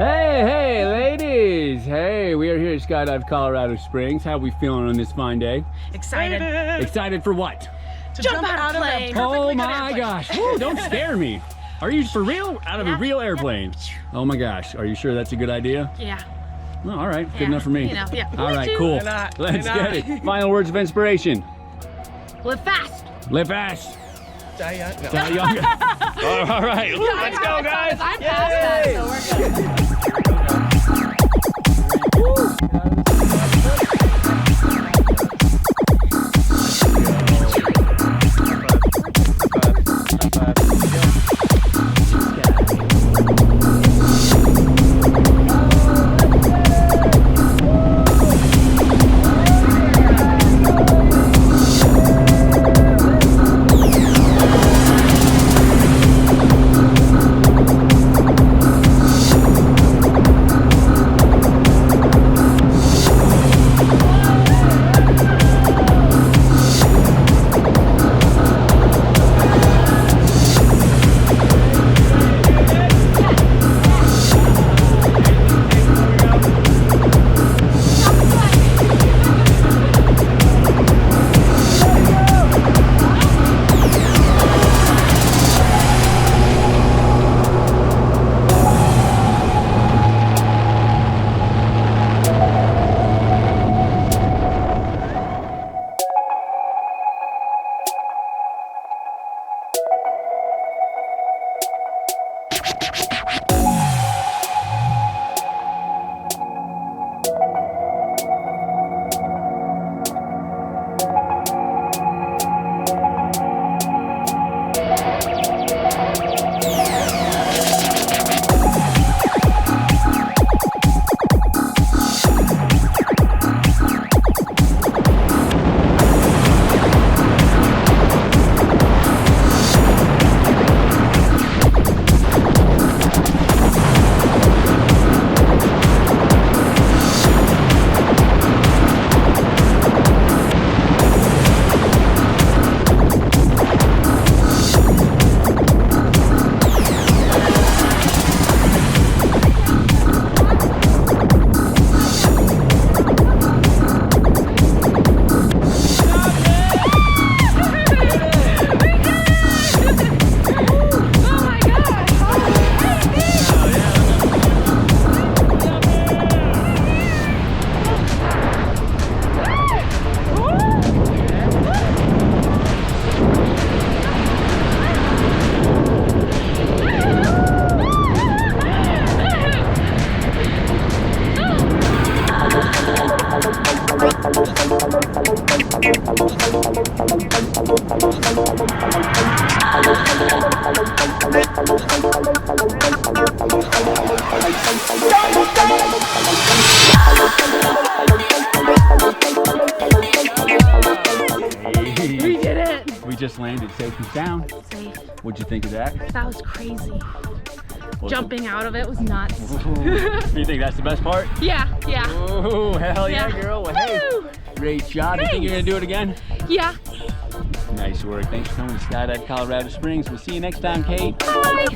Hey, ladies! Hey, we are here at Skydive, Colorado Springs. How are we feeling on this fine day? Excited. Excited for what? To jump out of a plane. Oh my gosh! Woo, don't scare me. Are you for real? Out of a real airplane? Oh my gosh! Are you sure that's a good idea? Yeah. Well, all right. Good enough for me. You know, yeah. All right, cool. Let's get it. Final words of inspiration. Live fast. Live fast. Die young. No. Die young. All right. Let's go, guys. I'm past that, so we're good. We did it. We just landed safe and sound. Safe. What'd you think of that? That was crazy. What's Jumping out of it was nuts. You think that's the best part? Yeah. Oh, hell yeah, girl. Well, hey, Woo! great job. You think you're gonna do it again? Yeah. Nice work. Thanks for coming to Skydive, Colorado Springs. We'll see you next time, Kate. Bye.